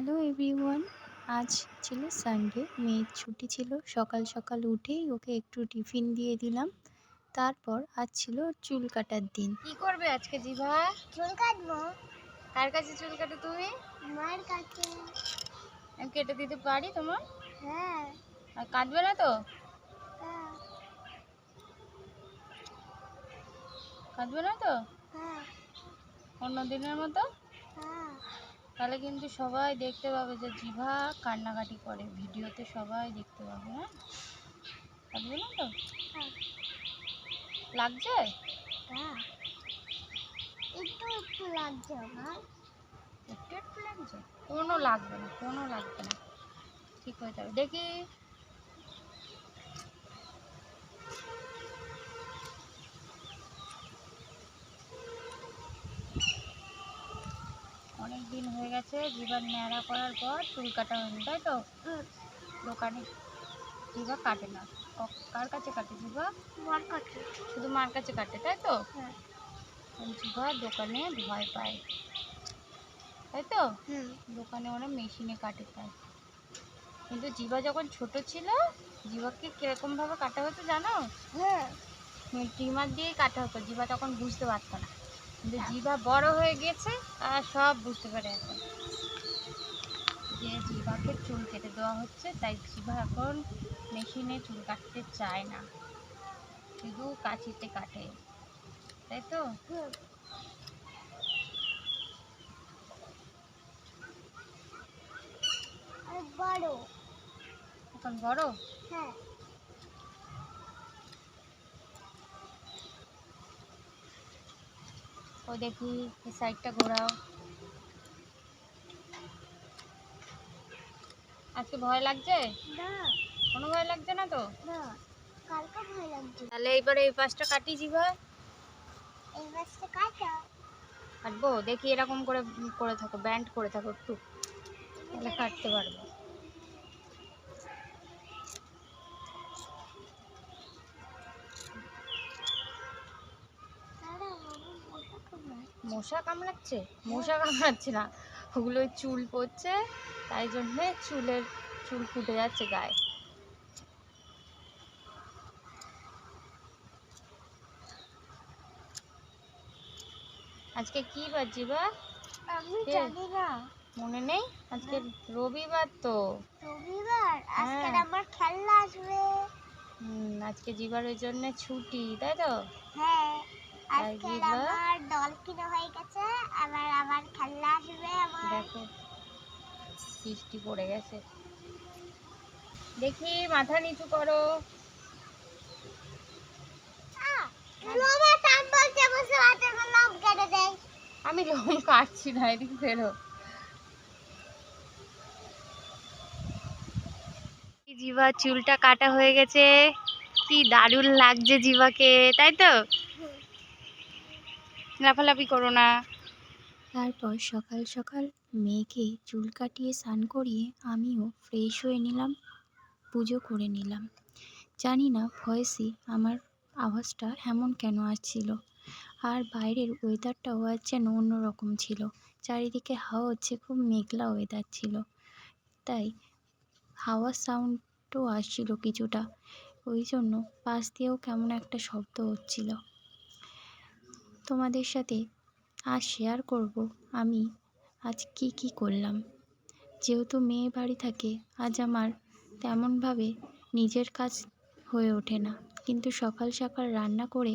Hello everyone. আজ ছিল Sunday, মেয়ের ছুটি ছিল। সকাল সকাল উঠেই ওকে একটু টিফিন দিয়ে দিলাম। তারপর আজ ছিল চুল কাটার দিন। কি করবে আজকে জিভা? চুল কাটবো। কার কাছে চুল কাটো তুমি? মায়ের কাছে। আমি কেটে দিতে পারি তোমার? হ্যাঁ। আর কাটবে না তো? হ্যাঁ। কাটবে না তো হ্যাঁ। অন্য দিনের মতো? হ্যাঁ। তাহলে কিন্তু সবাই দেখতে পাবে যে জিভা কান্নাকাটি করে, ভিডিওতে সবাই দেখতে পাবে। হ্যাঁ, কাটবে না তো? হ্যাঁ। লাগছে? হ্যাঁ। একটু একটু লাগছে আমার। একটু একটু লাগছে? কোনো লাগবে না, কোনো লাগবে না, ঠিক হয়ে যাবে। দেখি অনেক দিন হয়ে গেছে জিভার ন্যাড়া করার পর চুল কাটা হয়নি, তাই তো? দোকানে জিভা কাটে না। কার কাছে কাটে জিভা? মার কাছে। শুধু মার কাছে কাটে, তাই তো? হ্যাঁ। জিভা দোকানে ভয় পায়, তাই তো? দোকানে ওরা মেশিনে কাটে তাই। কিন্তু জিভা যখন ছোট ছিল, জিভাকে কিরকম ভাবে কাটা হতো জানো? হ্যাঁ। ট্রিমার দিয়েই কাটা হতো। জিভা তখন বুঝতে পারতো না, কিন্তু জিভা বড় হয়ে গেছে আর সব বুঝতে পারে এখন যে জিভাকে চুল কেটে দেওয়া হচ্ছে। তাই জিভা এখন মেশিনে চুল কাটতে চায় না, শুধু কাঁচিতে কাটে, তাই তো? আর বড়। এখন বড়? হ্যাঁ। ও দেখি এই সাইডটা ঘোরাও। আজকে ভয় লাগছে? না। কোনো ভয় লাগছে না তো? না। কালকে ভয় লাগছে। তাহলে এবারে এই পাশটা কাটি জিভা। এই মাছটা কাটা। কাটবো, দেখি এরকম করে করে থাকো, ব্যান্ড করে থাকো একটু, তাহলে কাটতে পারবো। মশা কামড়াচ্ছে? মশা কামড়াচ্ছে না, ওগুলো চুল পড়ছে, তাই জন্যে চুল ফুটে যাচ্ছে গায়ে। আজকে কি বার জিভা? আমি জানি না। মনে নেই? আজকে রবিবার তো। রবিবার? আজকে হ্যাঁ। আমার খেলনা আসবে। আজকে জিভার ওই জন্য ছুটি, তাই তো? হ্যাঁ। তাই আজকে জিভা আমার ডল কিনা হয়ে গেছে। আবার আমার খেলনা আসবে আমার। দেখো বৃষ্টি পড়ে গেছে, দেখি মাথা নিচু করো। আমি লোম কাটছি না, এদিকে ফেরো। জিভা চুলটা কাটা হয়ে গেছে, কি দারুণ লাগছে জিভাকে, তাই তো? লাফালাফি করো না। তারপর সকাল সকাল মেয়েকে চুল কাটিয়ে স্নান করিয়ে আমিও ফ্রেশ হয়ে নিলাম, পুজো করে নিলাম। জানি না ভয়েসে আমার আওয়াজটা এমন কেন আসছিল। আর বাইরের ওয়েদারটাও আজ যেন অন্যরকম ছিল। চারিদিকে হাওয়া হচ্ছে, খুব মেঘলা ওয়েদার ছিল। তাই হাওয়ার সাউন্ডও আসছিল কিছুটা, ওই জন্য পাশ দিয়েও কেমন একটা শব্দ হচ্ছিল। তোমাদের সাথে আজ শেয়ার করব আমি আজ কি করলাম। যেহেতু মেয়ে বাড়ি থাকে, আজ আমার তেমনভাবে নিজের কাজ হয়ে ওঠে না, কিন্তু সকাল সকাল রান্না করে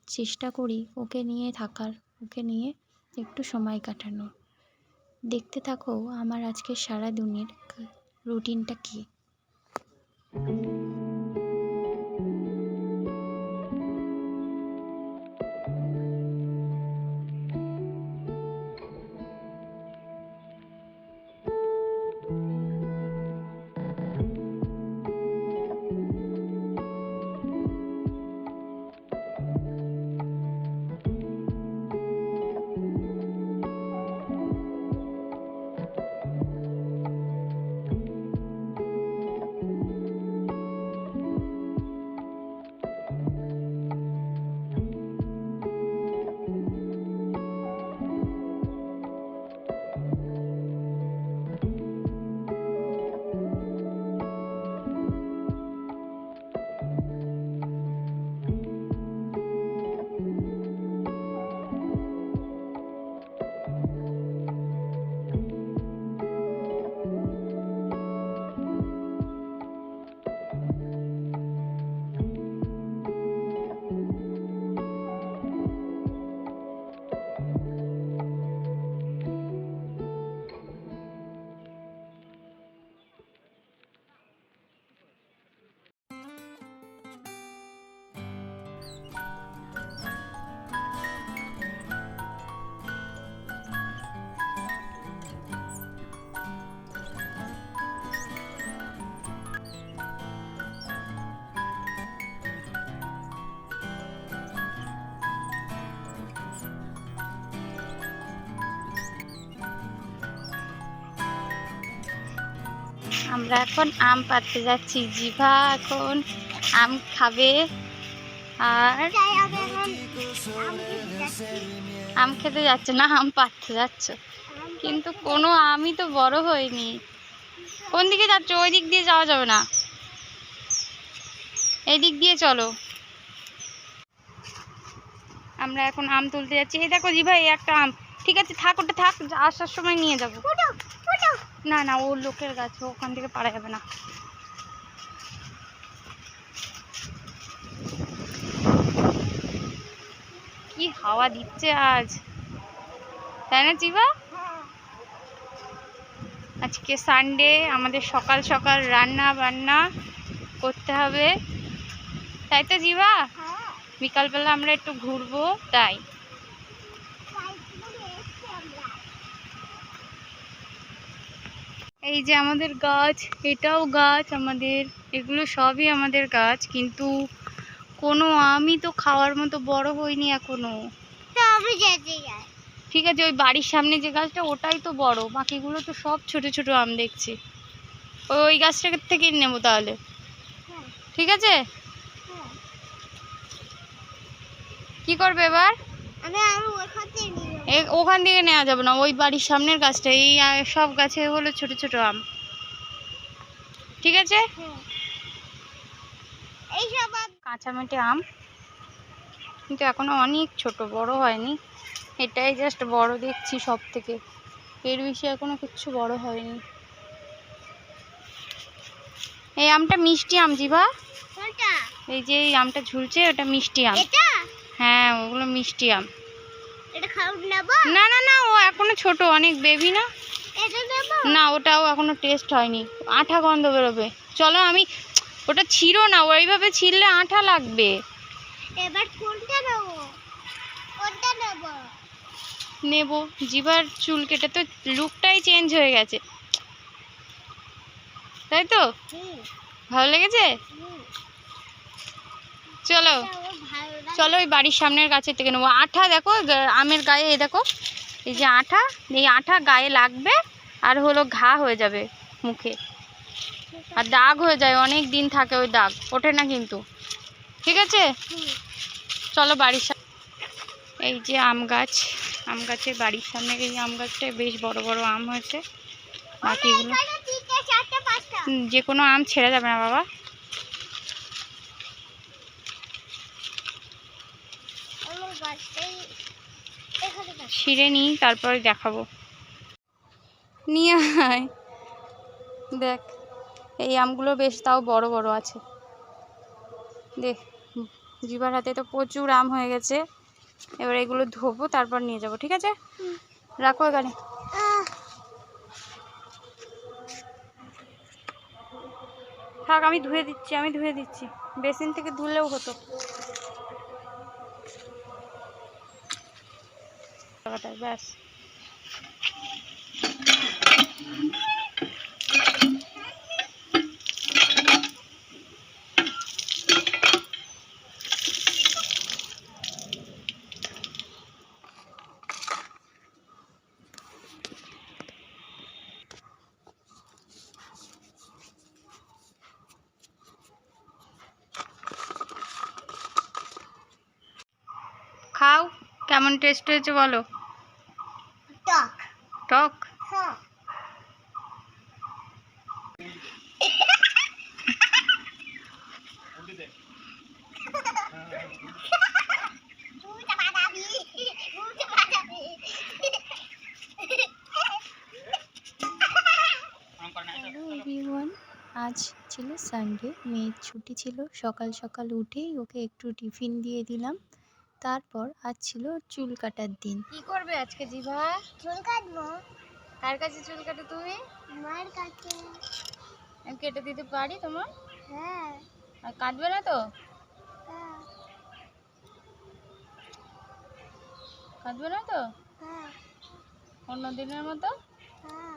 চেষ্টা করি ওকে নিয়ে থাকার, ওকে নিয়ে একটু সময় কাটানোর। দেখতে থাকো আমার আজকে সারাদিনের রুটিনটা কী। আমরা এখন আম পাড়তে যাচ্ছি। জিভা এখন আম খাবে আর তাই আমি এখন আম খেতে যাচ্ছি। আম খেতে যাচ্ছে না, আম পাড়তে যাচ্ছ। আম কিন্তু খেতে কোনো আমই তো বড় হয়নি। কোন দিকে যাচ্ছ? ওই দিক দিয়ে যাওয়া যাবে না, এই দিক দিয়ে চলো। আমরা এখন আম তুলতে যাচ্ছি। এই দেখো জিভা, এই একটা আম। ঠিক আছে থাক, ওটা থাক, আসার সময় নিয়ে যাবো। ফুটো ফুটো। না না, ও লোকের গাছ, ওখান থেকে পারা যাবে না। কি হাওয়া দিচ্ছে আজ, তাই না জিভা? হ্যাঁ আজকে সানডে, আমাদের সকাল সকাল রান্না বান্না করতে হবে, তাই তো জিভা? হ্যাঁ বিকালবেলা আমরা একটু ঘুরবো তাই। সাইকেলে এসছি আমরা। এই যে আমাদের গাছ, এটাও গাছ আমাদের, এগুলো সবই আমাদের গাছ, কিন্তু কোনো আমই তো খাওয়ার মতো বড় হয়নি এখনো। তো আমি যেতে যাই। ঠিক আছে, ওই বাড়ির সামনে যে গাছটা ওটাই তো বড়, বাকিগুলো তো সব ছোট ছোট আম দেখছি। ওই গাছটা থেকে নেবো তাহলে, হ্যাঁ ঠিক আছে? হ্যাঁ। কি করবে এবার? আমি ওখান থেকে নিয়ে যাবো। ওখান থেকে নেওয়া যাবে না, ওই বাড়ির সামনের গাছটা, এই সব গাছে হলো ছোট ছোট আম, ঠিক আছে? হ্যাঁ এইসব আম কাঁচামেটে আম, কিন্তু এখনো অনেক ছোট, বড় হয়নি। এটাই জাস্ট বড় দেখছি সব থেকে, এর বেশি এখনো কিচ্ছু বড় হয়নি। এই আমটা মিষ্টি আম জিভা, কোনটা? এই যে এই আমটা ঝুলছে ওটা মিষ্টি আম। এটা হ্যাঁ ওগুলো মিষ্টি আম। এটা খাও নেব। না না না, ও এখনো ছোট, অনেক বেবি না। এটা নেব। না ওটাও এখনো টেস্ট হয়নি, আঠা গন্ধ বেরোবে। চলো, আমি ওটা ছিঁড়ো না, ওইভাবে ছিঁড়লে আঠা লাগবে। এবার কোনটা নেব? কোনটা নেব? নেব। জিভার চুল কেটে তো লুকটাই চেঞ্জ হয়ে গেছে, তাই তো? হুম ভালো লেগেছে? হুম। চলো এটা আমার ভালো লাগে। চলো, ওই বাড়ির সামনের গাছের থেকে নেবো। আঠা দেখো আমের গায়ে, এই দেখো এই যে আঠা, এই আঠা গায়ে লাগবে আর হলো ঘা হয়ে যাবে মুখে, আর দাগ হয়ে যায়, অনেক দিন থাকে ওই দাগ, ওঠে না কিন্তু, ঠিক আছে? হুম। চলো বাড়ির সামনে, এই যে আম গাছ, আম গাছের বাড়ির সামনে এই আম গাছটায় বেশ বড় বড় আম হয়েছে। বাকিগুলো এখানে তিনটে চারটে পাঁচটা। যে কোনো আম ছেড়ে যাবে না বাবা, আমার বাড়িতেই এখানে গাছ। ছিঁড়ে নিই তারপরে দেখাবো। নিয়ে আয়, দেখ এই আমগুলো বেশ তাও বড় বড় আছে, দেখ। জিভার হাতে তো প্রচুর আম হয়ে গেছে, এবার এগুলো ধোবো তারপর নিয়ে যাব, ঠিক আছে? রাখো এখানে। থাক, আমি ধুয়ে দিচ্ছি, আমি ধুয়ে দিচ্ছি, বেসিন থেকে ধুলেও হতো। ব্যাস। খাও, কেমন টেস্ট হয়েছে বলো? টক। টক? হ্যাঁ। হ্যালো এভরিওয়ান, আজ ছিল সানডে, মেয়ের ছুটি ছিল। সকাল সকাল উঠেই ওকে একটু টিফিন দিয়ে দিলাম। তারপর আজ ছিল ওর চুল কাটার দিন। কি করবে আজকে জিভা? চুল কাটবো। কার কাছে চুল কাটো তুমি? মায়ের কাছে। আমি কেটে দিতে পারি তোমার? হ্যাঁ আর কাটবে না তো? হ্যাঁ কাটবে না তো হ্যাঁ অন্য দিনের মতো? হ্যাঁ।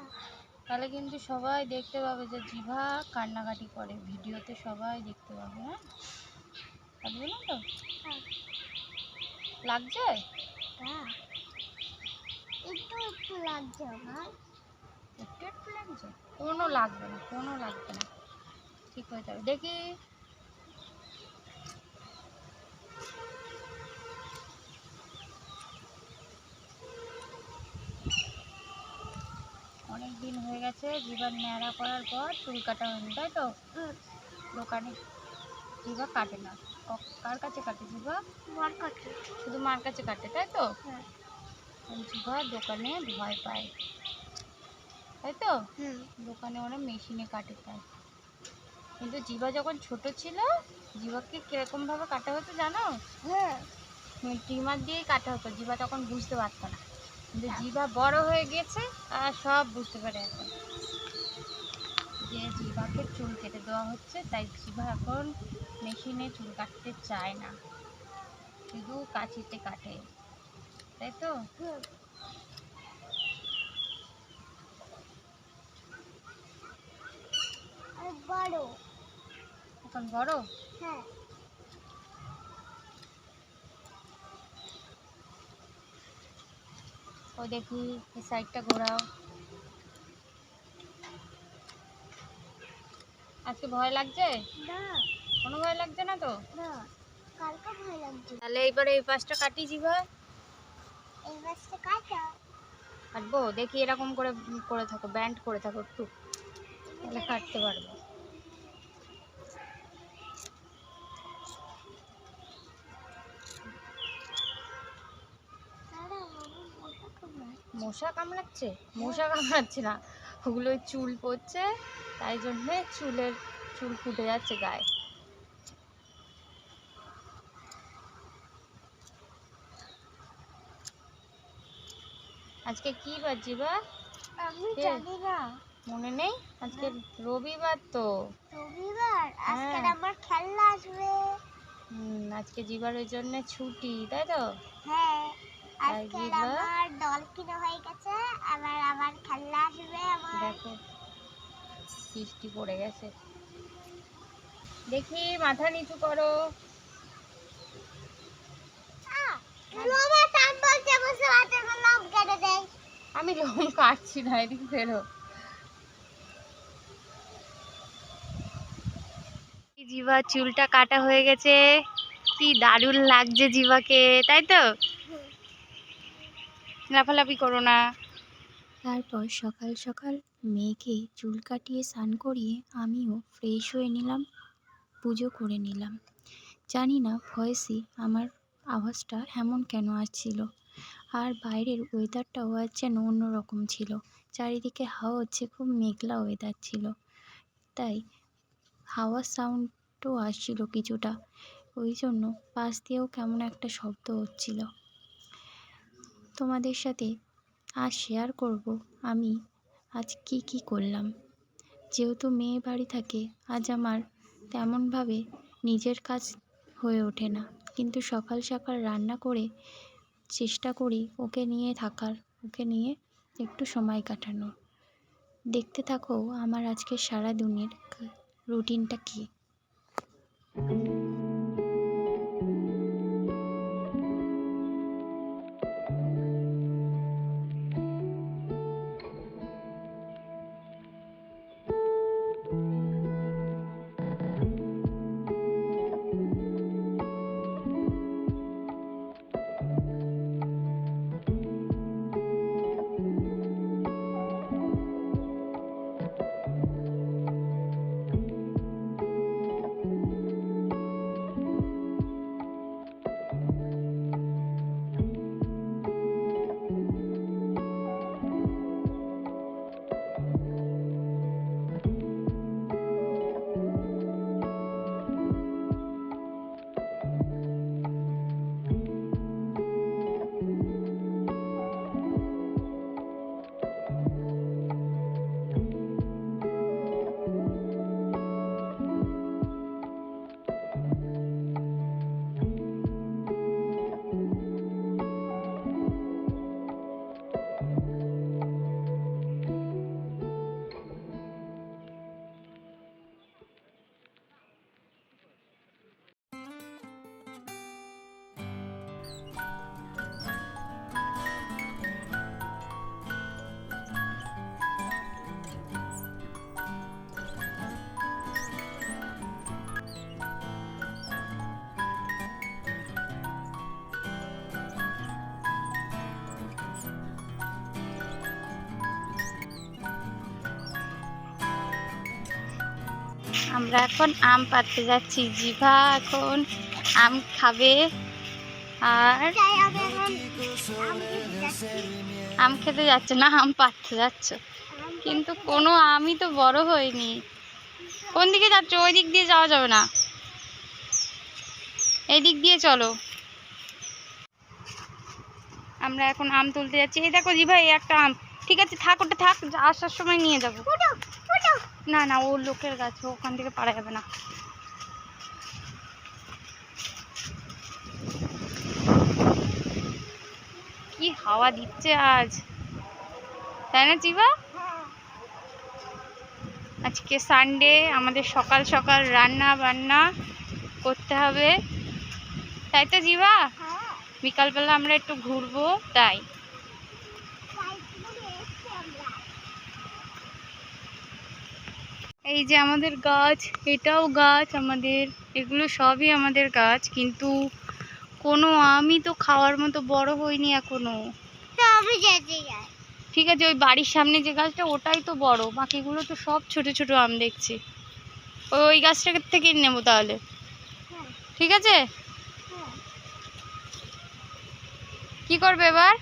তাহলে কিন্তু সবাই দেখতে পাবে যে জিভা কান্নাকাটি করে, ভিডিওতে সবাই দেখতে পাবে। হ্যাঁ, কাটবে না তো? হ্যাঁ লাগছে? হ্যাঁ। একটু একটু লাগছে আমার। একটু একটু লাগছে? কোনো লাগবে না, কোনো লাগবে না, ঠিক হয়ে যাবে। দেখি অনেক দিন হয়ে গেছে জিবার ন্যাড়া করার পর চুল কাটা হয়নি, তাই তো? দোকানে জিবা কাটে না। কার কাছে কাটে জিবা? মার কাছে। শুধু মার কাছে কাটে, তাই তো? হ্যাঁ। জিবা দোকানে ভয় পায়, তাই তো? হুম। দোকানে ওরা মেশিনে কাটে তাই। কিন্তু জিবা যখন ছোট ছিল, জিবাকে কিরকম ভাবে কাটা হতো জানো? হ্যাঁ। ট্রিমার দিয়েই কাটা হতো, জিবা তখন বুঝতে পারতো না। কিন্তু জিবা বড় হয়ে গেছে আর সব বুঝতে পারে এখন, যে জিবাকে চুল কেটে দেওয়া হচ্ছে, তাই জিবা এখন মেশিনে চুল কাটতে চায় না, শুধু কাঁচিতে কাটে, তাই তো? হুম। আর বড়। এখন বড়। হ্যাঁ। ও দেখি এই সাইডটা ঘোরাও। আজকে ভয় লাগছে? না। কোনো ভয় লাগছে না তো? না। কালকে ভয় লাগছে। তাহলে এইবারে এই পাশটা কাটি জিবা। এই মাসটা কাটা। কাটবো, দেখি এরকম করে করে থাকো, ব্যান্ড করে থাকো একটু, তাহলে কাটতে পারবো। দাঁড়াও, আমার মশা কামড়ায়। মশা কামড়াচ্ছে? মশা কামড়াচ্ছে না, ওগুলো চুল পড়ছে, তাই জন্যে চুল ফুটে যাচ্ছে গায়ে। আজকে কি বার জিবা? আমি কে? জানি না। মনে নেই? আজকে রবিবার তো। রবিবার আজকে হ্যাঁ। আমার খেলনা আসবে। আজকে জিবার ওই জন্য ছুটি, তাই তো? হ্যাঁ। তাই আজকে জিবা আমার ডল কিনা হয়ে গেছে। আবার আমার খেলনা আসবে আমার। দেখো বৃষ্টি পড়ে গেছে, দেখি মাথা নিচু করো। লোমা টান বলছে বসে আছে লোম কেটে দেয়। আমি লোম কাটছি না, এদিকে ফেরো। জিবা চুলটা কাটা হয়ে গেছে, কি দারুণ লাগছে জিবাকে, তাই তো? লাফালাফি করো না। তারপর সকাল সকাল মেয়েকে চুল কাটিয়ে স্নান করিয়ে আমিও ফ্রেশ হয়ে নিলাম, পুজো করে নিলাম। জানি না ভয়েসে আমার আওয়াজটা এমন কেন আসছিল। আর বাইরের ওয়েদারটাও আজ যেন অন্যরকম ছিল, চারিদিকে হাওয়া হচ্ছে, খুব মেঘলা ওয়েদার ছিল, তাই হাওয়ার সাউন্ডও আসছিল কিছুটা, ওই জন্য পাশ দিয়েও কেমন একটা শব্দ হচ্ছিল। তোমাদের সাথে আজ শেয়ার করব আমি আজ কি করলাম। যেহেতু মেয়ে বাড়ি থাকে, আজ আমার তেমনভাবে নিজের কাজ হয়ে ওঠে না, কিন্তু সকাল সকাল রান্না করে চেষ্টা করি ওকে নিয়ে থাকার, ওকে নিয়ে একটু সময় কাটানোর। দেখতে থাকো আমার আজকে সারা দিনের রুটিনটা কী। আমরা এখন আম পাড়তে যাচ্ছি। জিভা এখন আম খাবে আর তাই আমি এখন আম খেতে যাচ্ছি। আম খেতে যাচ্ছে না, আম পাড়তে যাচ্ছ। আম কিন্তু খেতে কোনো আমই তো বড় হয়নি। কোন দিকে যাচ্ছ? ওই দিক দিয়ে যাওয়া যাবে না, এই দিক দিয়ে চলো। আমরা এখন আম তুলতে যাচ্ছি। এই দেখো জিভা, এই একটা আম। ঠিক আছে থাক, ওটা থাক, আসার সময় নিয়ে যাবো। ফুটো ফুটো। না না, ও লোকের গাছ, ওখান থেকে পারা যাবে না। কি হাওয়া দিচ্ছে আজ, তাই না জিভা? হ্যাঁ আজকে সানডে, আমাদের সকাল সকাল রান্না বান্না করতে হবে, তাই তো জিভা? হ্যাঁ বিকালবেলা আমরা একটু ঘুরবো তাই। তাই করে এসছি আমরা। এই যে আমাদের গাছ, এটাও গাছ আমাদের, এগুলো সবই আমাদের গাছ, কিন্তু কোনো আমই তো খাওয়ার মতো বড় হয়নি এখনো। তো আমি যেতে যাই। ঠিক আছে, ওই বাড়ির সামনে যে গাছটা ওটাই তো বড়, বাকিগুলো তো সব ছোট ছোট আম দেখছি। ওই গাছটা থেকে নেবো তাহলে, হ্যাঁ ঠিক আছে? হ্যাঁ কি করবে এবার?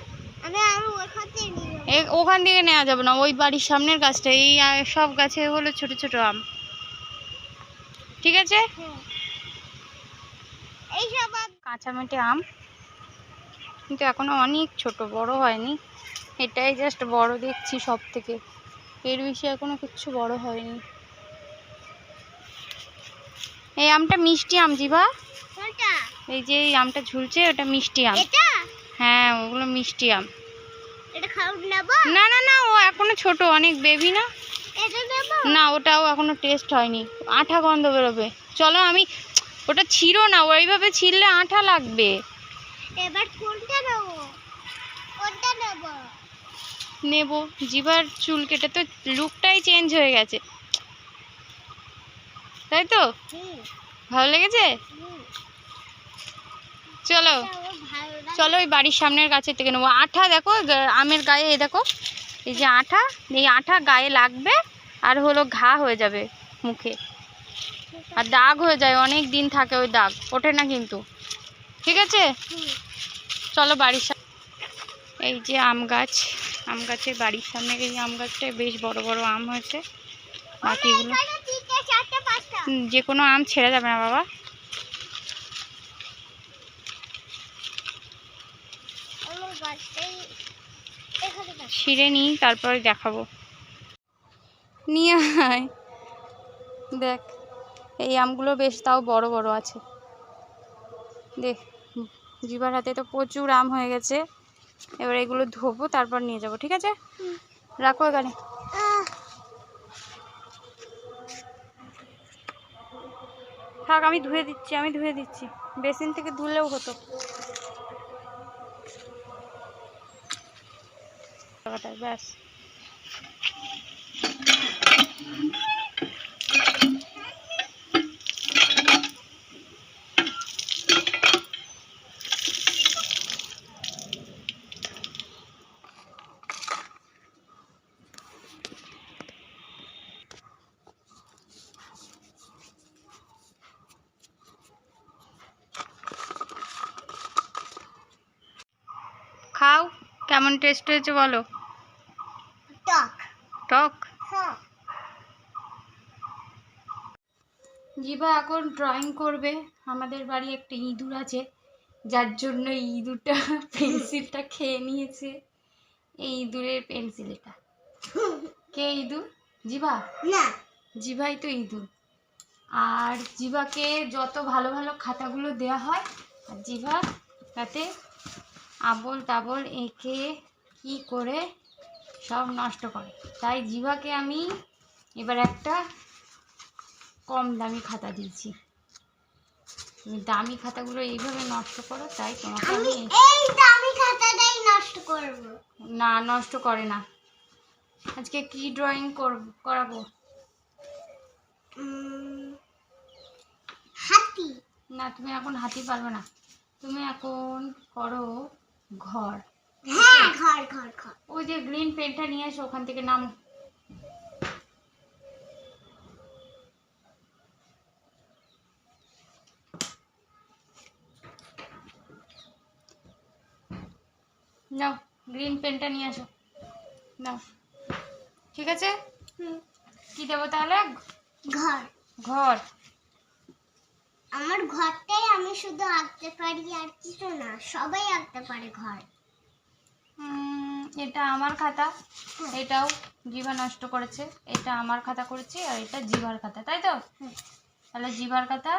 আমি ওইখান থেকে নিয়ে যাবো। ওখান থেকে নেওয়া যাবে না, ওই বাড়ির সামনের গাছটা, এই সব গাছে হলো ছোট ছোট আম, ঠিক আছে? হ্যাঁ এইসব আম কাঁচামেটে আম, কিন্তু এখনো অনেক ছোট, বড় হয়নি। এটাই জাস্ট বড় দেখছি সব থেকে, এর বেশি এখনো কিচ্ছু বড় হয়নি। এই আমটা মিষ্টি আম জিভা, কোনটা? এই যে এই আমটা ঝুলছে ওটা মিষ্টি আম। এটা হ্যাঁ ওগুলো মিষ্টি আম। এটা খাও নেবো? না না না, ও এখনো ছোট, অনেক বেবি না। এটা নেবো? না ওটাও এখনো টেস্ট হয়নি, আঠা গন্ধ বেরোবে। চলো, আমি ওটা ছিঁড়ো না, ওইভাবে ছিঁড়লে আঠা লাগবে। এবার কোনটা নেবো? কোনটা নেবো? নেবো। জিভার চুল কেটে তো লুকটাই চেঞ্জ হয়ে গেছে, তাই তো? হুম ভালো লেগেছে? হুম চলো এটা আমার ভালো লাগে। চলো, ওই বাড়ির সামনের গাছের থেকে নেবো। আঠা দেখো আমের গায়ে, এই দেখো এই যে আঠা, এই আঠা গায়ে লাগবে আর হলো ঘা হয়ে যাবে মুখে, আর দাগ হয়ে যায়, অনেক দিন থাকে ওই দাগ, ওঠে না কিন্তু, ঠিক আছে? হুম চলো বাড়ির এই যে আম গাছ, আম গাছের বাড়ির সামনে এই আম গাছটায় বেশ বড় বড় আম হয়েছে। বাকিগুলো এখানে তিনটে চারটে পাঁচটা। যে কোনো আম ছেড়ে যাবে না বাবা। আমার গাছটাই এখানে গাছ। ছিঁড়ে নিই তারপরে দেখাবো। নিয়ে আয়, দেখ এই আমগুলো বেশ তাও বড় বড় আছে, দেখ। জিভার হাতে তো প্রচুর আম হয়ে গেছে, এবার এগুলো ধোবো তারপর নিয়ে যাব, ঠিক আছে? রাখো এখানে। থাক, আমি ধুয়ে দিচ্ছি, আমি ধুয়ে দিচ্ছি, বেসিন থেকে ধুলেও হতো। ব্যাস। খাও, কেমন টেস্ট হয়েছে বলো? টক। টক? হ্যাঁ জিভা এখন ড্রয়িং করবে। আমাদের বাড়ি একটা ইঁদুর আছে, যার জন্য এই ইঁদুরটা পেন্সিলটা খেয়ে নিয়েছে। এই ইঁদুরের পেন্সিল এটা। কে ইঁদুর? জিভা? না জিভাই তো ইঁদুর। আর জিভাকে যত ভালো ভালো খাতাগুলো দেওয়া হয়, আর জিভা তাতে আবোল তাবোল এঁকে কি করে সব নষ্ট করে। তাই জিভাকে আমি এবার একটা কম দামি খাতা দিয়েছি। তুমি দামি খাতাগুলো এইভাবে নষ্ট করো, তাই তোমাকে আমি আমি এই দামি খাতাটাই নষ্ট করব। না, নষ্ট করে না। আজকে কি ড্রয়িং করাবো? হাতি। না, তুমি এখন হাতি পারবে না, তুমি এখন করো ঘর। হ্যাঁ ঘর ঘর ঘর। ওই যে গ্রিন পেনটা নিয়ে এসো, ওখান থেকে নাম। নাও গ্রিন পেনটা নিয়ে আসো, নাও। ঠিক আছে, হুম, কি দেবো তাহলে? ঘর। ঘর। আমার ঘরটাই আমি শুধু আঁকতে পারি, আর কিছু না, সবাই আঁকতে পারে ঘর। এটা আমার খাতা, এটাও জিভা নষ্ট করেছে। এটা আমার খাতা করেছি, আর এটা জিভার খাতা, তাই তো? তাহলে জিভার খাতা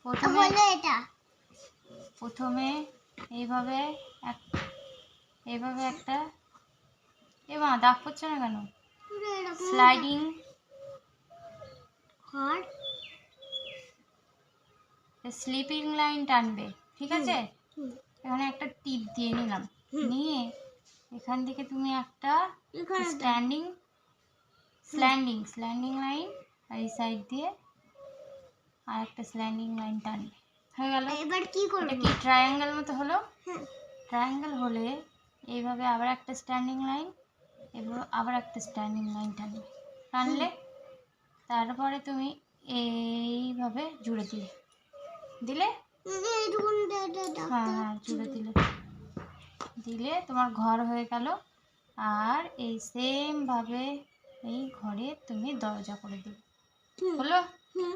প্রথমে হলো এটা। প্রথমে এইভাবে এইভাবে একটা, মা দাগ পড়ছে না কেন? পুরো এরকম স্লাইডিং ঘর। স্লিপিং লাইন টানবে, ঠিক আছে? হুম, এখানে একটা টিপ দিয়ে নিলাম, হুম। নিয়ে এখান থেকে তুমি একটা এখানে দাও। স্ল্যান্ডিং লাইন এই সাইড দিয়ে আর একটা স্ল্যান্ডিং লাইন টানবে, হয়ে গেল। এবার কি এটা করব? কি ট্রায়াঙ্গেল মতো হলো? হ্যাঁ। ট্রায়াঙ্গেল হলে এইভাবে আবার একটা স্ট্যান্ডিং লাইন, এবার আবার একটা স্ট্যান্ডিং লাইন টানলে তারপরে তুমি এইভাবে জুড়ে দিলে এইটুকুন দাও। হ্যাঁ জুড়ে দিলে তোমার ঘর হয়ে গেল। আর এই সেম ভাবে এই ঘরে তুমি দরজা করে দেবে, হলো। হুম,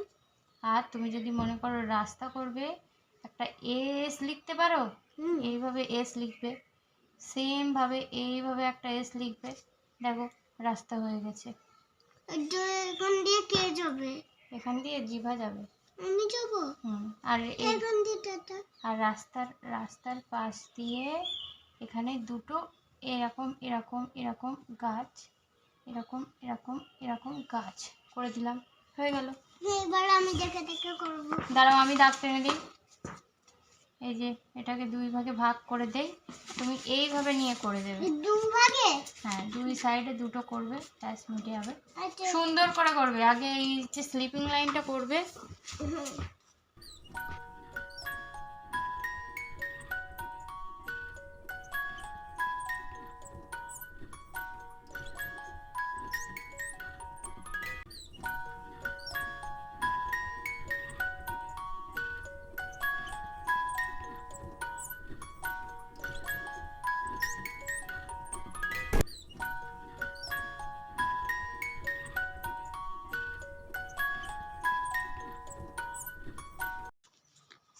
আর তুমি যদি মনে করো রাস্তা করবে, একটা এস লিখতে পারো, হুম। এইভাবে এস লিখবে, সেম ভাবে এইভাবে একটা এস লিখবে, দেখো রাস্তা হয়ে গেছে। এটা এখান দিয়ে কে যাবে? এখান দিয়ে জিভা যাবে। আমি যাব। আর এই এখান দিয়ে টাটা। আর রাস্তার পাশ দিয়ে এখানে দুটো এরকম এরকম এরকম গাছ, এরকম এরকম এরকম গাছ করে দিলাম, হয়ে গেল। এবার আমি দেখে দেখে করব। দাঁড়াও আমি দাগ টেনে দিই। এই যে এটাকে দুই ভাগে ভাগ করে দেই, তুমি এইভাবে নিয়ে করে দেবে। দু ভাগে? হ্যাঁ, দুই সাইডে দুটো করবে, ব্যাস মিটে যাবে। আচ্ছা। সুন্দর করে করবে, আগে এই যে স্লিপিং লাইনটা করবে। হুম।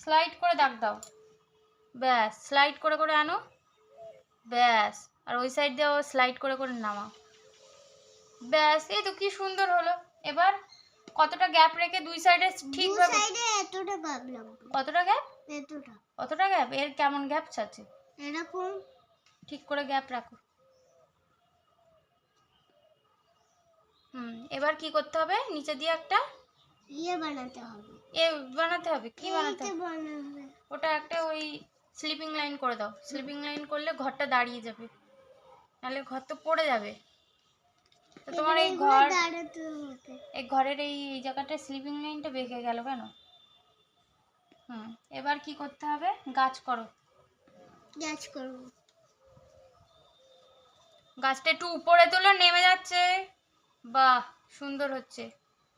স্লাইড করে দাগ দাও, ব্যাস স্লাইড করে করে আনো, ব্যাস। আর ওই সাইড দিয়ে স্লাইড করে করে নামাও, ব্যাস। এই তো কি সুন্দর হলো। এবার কতটা গ্যাপ রেখে দুই সাইডে ঠিকভাবে, সাইডে এতটা গ্যাপ লাগবে। কতটা গ্যাপ? এতটা। কতটা গ্যাপ? এর কেমন গ্যাপ আছে? এরকম। ঠিক করে গ্যাপ রাখো। এবার কি করতে হবে? নিচে দিয়ে একটা ইয়ে বানাতে হবে। বানাতে হবে। কি বানাতে এইটা হবে? বানাবে। ওটা একটা ওই স্লিপিং লাইন করে দাও। স্লিপিং লাইন করলে ঘরটা দাঁড়িয়ে যাবে, নাহলে ঘর তো পড়ে যাবে। তো তোমার এই ঘর, দাঁড়াতে হবে। এই ঘরের এই জায়গাটায় স্লিপিং লাইনটা বেঁকে গেল কেন? এবার কি করতে হবে? গাছ করো। গাছ করব। গাছটা একটু উপরে তোলো, নেমে যাচ্ছে। বাহ, সুন্দর হচ্ছে।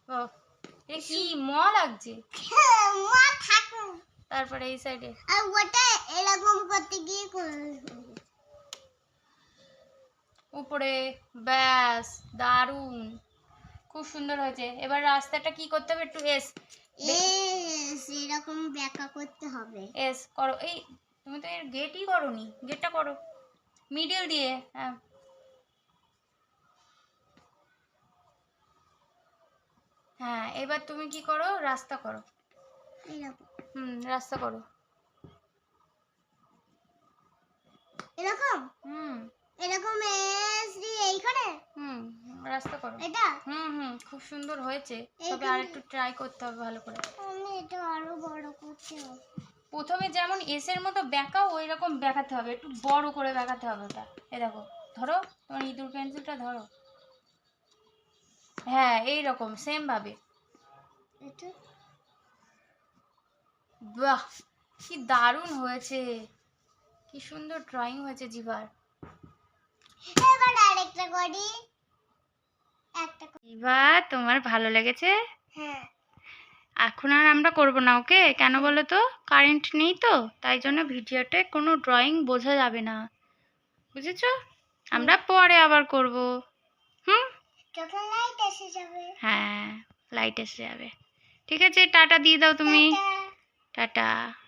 বাহ, এ কি লাগছে। মা থাকো। তারপরে এই সাইডে আর ওটা এরকম করতে গিয়ে উপরে, ব্যাস, দারুণ, খুব সুন্দর হয়েছে। এবার রাস্তাটা কি করতে হবে? একটু এরকম ব্যাখ্যা করতে হবে। এস করো। এই তুমি তো এর গেটই করোনি, গেটটা করো মিডিল দিয়ে। হ্যাঁ, এবার তুমি কি করো? রাস্তা করো। এরকম। রাস্তা করো। এরকম। এরকম এইখানে। রাস্তা করো। এটা। খুব সুন্দর হয়েছে, তবে আর একটু ট্রাই করতে হবে ভালো করে। আমি এটা আরো বড় করতে হবে। প্রথমে যেমন এসের মতো বেঁকাও, ওই রকম বেঁকাতে হবে, একটু বড় করে বেঁকাতে হবে ওটা। এ দেখো, ধরো তোমার ইঁদুর পেন্সিলটা ধরো। হ্যাঁ, এই রকম সেম ভাবে। এটা। বাহ, কি দারুণ হয়েছে, কি সুন্দর ড্রয়িং হয়েছে জিভার। এবার আরেকটা করি। জিভা, তোমার ভালো লেগেছে? হ্যাঁ। এখন আর আমরা করব না, ওকে? কেন বলো তো? কারেন্ট নেই তো, তাই জন্য ভিডিওতে কোনো ড্রয়িং বোঝা যাবে না। বুঝেছো? আমরা পরে আবার করব। হুম। যখন লাইট এসে যাবে। হ্যাঁ, লাইট এসে যাবে। ঠিক আছে, টাটা দিয়ে দাও তুমি। টাটা। টাটা।